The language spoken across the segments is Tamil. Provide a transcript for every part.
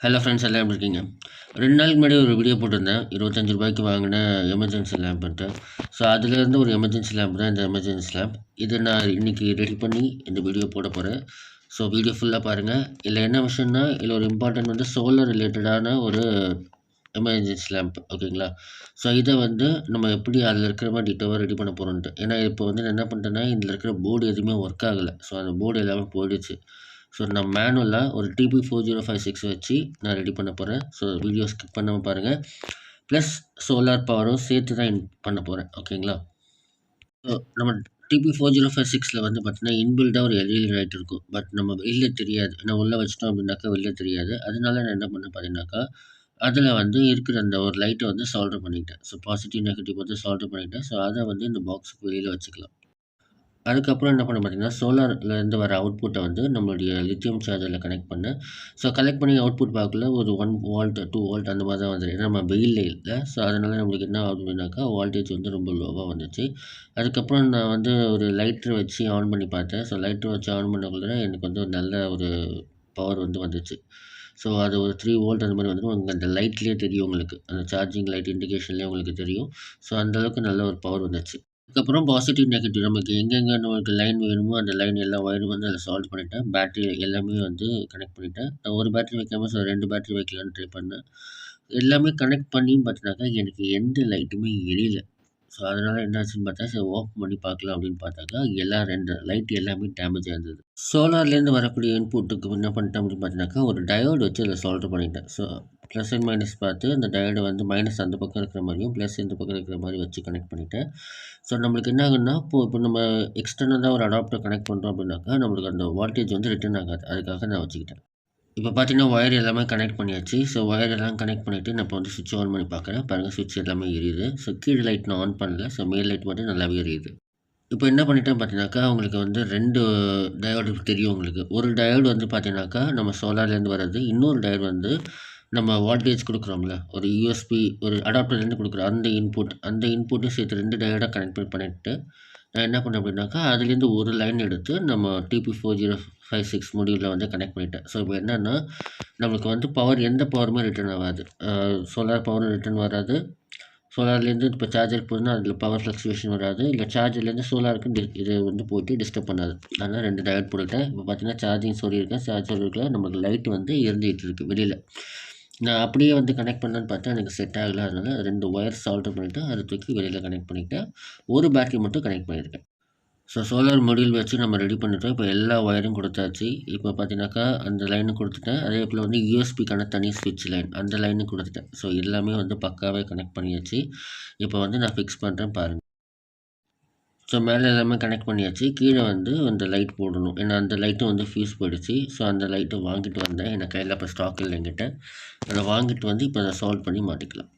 ஹலோ ஃப்ரெண்ட்ஸ் எல்லாம் எப்படி இருக்கீங்க? 2 நாளுக்கு முன்னாடி ஒரு வீடியோ போட்டிருந்தேன். ரூ. 25க்கு வாங்கின எமர்ஜென்சி லேம்புன்ட்டு. ஸோ அதுலேருந்து ஒரு எமர்ஜென்சி லேம்ப் தான் இந்த எமர்ஜென்சி லேம்ப். இதை நான் இன்றைக்கி ரெடி பண்ணி இந்த வீடியோ போட போகிறேன். ஸோ வீடியோ ஃபுல்லாக பாருங்கள். இதில் என்ன விஷயம்னா, இதில் ஒரு இம்பார்ட்டன்ட் வந்து சோலார் ரிலேட்டடான ஒரு எமர்ஜென்சி லேம்ப், ஓகேங்களா? ஸோ இதை வந்து நம்ம எப்படி அதில் இருக்கிற மாதிரி டிட்டோவாக ரெடி பண்ண போகிறோன்ட்டு. ஏன்னா இப்போ வந்து நான் என்ன பண்ணிட்டேன்னா, இதில் இருக்கிற போர்டு எதுவுமே ஒர்க் ஆகலை. ஸோ அந்த போர்டு எல்லாமே போயிடுச்சு. ஸோ நான் மேனுவலாக ஒரு TP4056 வச்சு நான் ரெடி பண்ண போகிறேன். ஸோ வீடியோ ஸ்கிப் பண்ணாமல் பாருங்கள். ப்ளஸ் சோலார் பவரும் சேர்த்து தான் பண்ண போகிறேன், ஓகேங்களா? ஸோ நம்ம TP4056 வந்து பார்த்தீங்கன்னா, இன்பில்டாக ஒரு எல்இடி லைட் இருக்கும். பட் நம்ம வெளில தெரியாது. ஏன்னா உள்ளே வச்சுட்டோம் அப்படின்னாக்கா வெளில தெரியாது. அதனால நான் என்ன பண்ணேன் பார்த்தீங்கன்னாக்கா, அதில் வந்து இருக்கிற அந்த ஒரு லைட்டை வந்து சால்டர் பண்ணிட்டேன். ஸோ பாசிட்டிவ், நெகட்டிவ் வந்து சால்டர் பண்ணிட்டேன். ஸோ அதை வந்து இந்த பாக்ஸுக்கு வெளியில் வச்சுக்கலாம். அதுக்கப்புறம் என்ன பண்ணேன் பார்த்தீங்கன்னா, சோலார்லேருந்து வர அவுட்புட்டை வந்து நம்மளுடைய லித்தியம் சார்ஜரில் கனெக்ட் பண்ணேன். ஸோ கனெக்ட் பண்ணி அவுட்புட் பார்க்கல ஒரு 1 வோல்ட், 2 வோல்ட் அந்த மாதிரி தான் வந்துது. ஏன்னா நம்ம வெயில்ல இல்ல. ஸோ அதனால நம்மளுக்கு என்ன ஆகுது அப்படின்னாக்கா, வோல்டேஜ் வந்து ரொம்ப லோவாக வந்துச்சு. அதுக்கப்புறம் நான் வந்து ஒரு லைட்டர் வச்சு ஆன் பண்ணி பார்த்தேன். ஸோ லைட்டர் வச்சு ஆன் பண்ணக்குள்ள எனக்கு வந்து ஒரு நல்ல ஒரு பவர் வந்து வந்துச்சு. ஸோ அது ஒரு 3 வோல்ட் அந்த மாதிரி வந்துடும். உங்களுக்கு அந்த லைட்லேயே தெரியும் உங்களுக்கு. அந்த சார்ஜிங் லைட் இண்டிகேஷன்லேயே உங்களுக்கு தெரியும். ஸோ அந்த அளவுக்கு நல்ல ஒரு பவர் வந்துச்சு. அதுக்கப்புறம் பாசிட்டிவ், நெகட்டிவ் நமக்கு எங்கெங்க நமக்கு லைன் வேணுமோ அந்த லைன் எல்லா ஒயரும் வந்து அதில் சால்வ் பண்ணிட்டேன். பேட்டரி எல்லாமே வந்து கனெக்ட் பண்ணிட்டேன். நான் ஒரு பேட்டரி வைக்காம 2 பேட்டரி வைக்கலான்னு ட்ரை பண்ணேன். எல்லாமே கனெக்ட் பண்ணியும் பார்த்தினாக்கா எனக்கு எந்த லைட்டுமே எரியல. ஸோ அதனால் என்னாச்சுன்னு பார்த்தா, சரி ஓப்பன் பண்ணி பார்க்கலாம் அப்படின்னு பார்த்தாக்கா, 2 லைட் எல்லாமே டேமேஜாக இருந்தது. சோலார்லேருந்து வரக்கூடிய இன்புட்டுக்கு என்ன பண்ணிட்டேன் அப்படின்னு பார்த்தீங்கன்னாக்கா, ஒரு டயோடு வச்சு அதில் சால்டர் பண்ணிட்டேன். ஸோ ப்ளஸ் அண்ட் மைனஸ் பார்த்து அந்த டயோடை வந்து மைனஸ் அந்த பக்கம் இருக்கிற மாதிரியும், ப்ளஸ் இந்த பக்கம் இருக்கிற மாதிரி வச்சு கனெக்ட் பண்ணிட்டேன். ஸோ நம்மளுக்கு என்ன ஆகுன்னா, இப்போ நம்ம எக்ஸ்டர்னலாக ஒரு அடாப்டர் கனெக்ட் பண்ணுறோம் அப்படின்னாக்கா, நம்மளுக்கு அந்த வோல்டேஜ் வந்து ரிட்டர்ன் ஆகாது. அதுக்காக நான் வச்சுக்கிட்டேன். இப்போ பார்த்தீங்கன்னா, ஒயர் எல்லாமே கனெக்ட் பண்ணியாச்சு. ஸோ ஒயர் எல்லாம் கனெக்ட் பண்ணிவிட்டு நான் இப்போ வந்து சுவிட்ச் ஆன் பண்ணி பார்க்குறேன். பாருங்கள் சுவிட்ச் எல்லாமே எரியுது. ஸோ கீழ் லைட் நான் ஆன் பண்ணல. ஸோ மேல் லைட் மட்டும் நல்லாவே எரியுது. இப்போ என்ன பண்ணிட்டேன் பார்த்தீங்கன்னாக்கா, உங்களுக்கு வந்து 2 டயோடு தெரியும் உங்களுக்கு. ஒரு டயோடு வந்து பார்த்தீங்கன்னாக்கா, நம்ம சோலார்லேருந்து வர்றது. இன்னொரு டயோடு வந்து நம்ம வோல்டேஜ் குடுக்குறோம்ல, ஒரு யூஎஸ்பி ஒரு அடாப்டர்லேருந்து குடுக்குற அந்த இன்புட்டும் சேர்த்து 2 டயோடா கனெக்ட் பண்ணிட்டு, நான் என்ன பண்ணேன் அப்படின்னாக்கா, அதுலேருந்து ஒரு லைன் எடுத்து நம்ம TP4056 முடிவில் வந்து கனெக்ட் பண்ணிட்டேன். ஸோ இப்போ என்னன்னா, நம்மளுக்கு வந்து எந்த பவருமே ரிட்டர்ன் ஆகாது. சோலார் பவரும் ரிட்டர்ன் வராது. சோலார்லேருந்து இப்போ சார்ஜருக்கு போதுன்னா அதில் பவர் ஃப்ளக்சுவேஷன் வராது. இல்லை சார்ஜர்லேருந்து சோலாருக்கு இது வந்து போயிட்டு டிஸ்டர்ப் பண்ணாது. அதனால் 2 டயோட் போட்டுக்கிட்டேன். இப்போ பார்த்தீங்கன்னா சார்ஜிங் சொல்லியிருக்கேன். சார்ஜ் சொல்லியிருக்கல நம்மளுக்கு லைட் வந்து எரிஞ்சிட்டு இருக்கு வெளியில். நான் அப்படியே வந்து கனெக்ட் பண்ணலான்னு பார்த்தா எனக்கு செட் ஆகல. அதனால் 2 ஒயர் சால்டர் பண்ணிவிட்டு அதை தூக்கி வெளியில் கனெக்ட் பண்ணிக்கிட்டேன். ஒரு பேட்டரி மட்டும் கனெக்ட் பண்ணியிருக்கேன். ஸோ சோலார் மொடியூல் வச்சு நம்ம ரெடி பண்ணிட்டோம். இப்போ எல்லா ஒயரும் கொடுத்தாச்சு. இப்போ பார்த்தீங்கன்னாக்கா அந்த லைனு கொடுத்துட்டேன். அதே போல் வந்து யூஎஸ்பிக்கான தனி ஸ்விட்ச் லைன் அந்த லைனும் கொடுத்துட்டேன். ஸோ எல்லாமே வந்து பக்காவே கனெக்ட் பண்ணியாச்சு. இப்போ வந்து நான் ஃபிக்ஸ் பண்ணுறேன் பாருங்கள். ஸோ மேலே எல்லாமே கனெக்ட் பண்ணியாச்சு. கீழே வந்து அந்த லைட் போடணும். ஏன்னா அந்த லைட்டும் வந்து ஃபியூஸ் போயிடுச்சு. ஸோ அந்த லைட்டை வாங்கிட்டு வந்தேன். எனக்கு கையில் இப்போ ஸ்டாக் இல்லை என்கிட்ட. அதை வாங்கிட்டு வந்து இப்போ அதை சால்வ் பண்ணி மாட்டிக்கலாம்.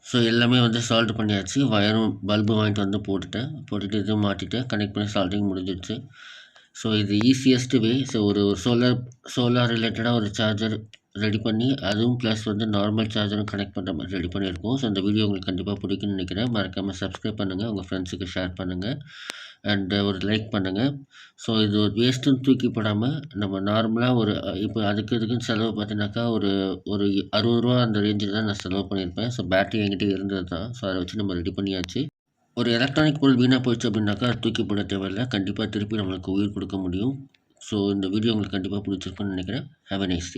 ஸோ எல்லாமே வந்து சால்வ் பண்ணியாச்சு. ஒயரும் பல்பு வாங்கிட்டு வந்து போட்டுட்டு இதுவும் மாட்டிட்டேன். கனெக்ட் பண்ணி சால்டிங் முடிஞ்சிடுச்சு. ஸோ இது ஈஸியஸ்ட் வே. ஸோ ஒரு சோலார் ரிலேட்டடாக ஒரு சார்ஜர் ரெடி பண்ணி, அதுவும் ப்ளஸ் வந்து நார்மல் சார்ஜரும் கனெக்ட் பண்ணுற மாதிரி ரெடி பண்ணியிருக்கோம். ஸோ இந்த வீடியோ உங்களுக்கு கண்டிப்பாக பிடிக்கும்னு நினைக்கிறேன். மறக்காமல் சப்ஸ்கிரைப் பண்ணுங்கள். உங்கள் ஃப்ரெண்ட்ஸுக்கு ஷேர் பண்ணுங்கள். அண்ட் ஒரு லைக் பண்ணுங்கள். ஸோ இது ஒரு வேஸ்ட்டுன்னு தூக்கி போடாமல் நம்ம நார்மலாக இப்போ இதுக்குன்னு செலவு பார்த்தீங்கன்னாக்கா ஒரு ஒரு ரூ. 60 அந்த ரேஞ்சில் தான் நான் செலவு பண்ணியிருப்பேன். ஸோ பேட்டரி என்கிட்ட இருந்தது தான். ஸோ அதை வச்சு நம்ம ரெடி பண்ணியாச்சு. ஒரு எலக்ட்ரானிக் பொருள் வீணாக போயிடுச்சு அப்படின்னாக்கா தூக்கி போட தேவையில்ல. கண்டிப்பாக திருப்பி நம்மளுக்கு உயிர் கொடுக்க முடியும். ஸோ இந்த வீடியோ உங்களுக்கு கண்டிப்பாக பிடிச்சிருக்குன்னு நினைக்கிறேன். Have a nice day.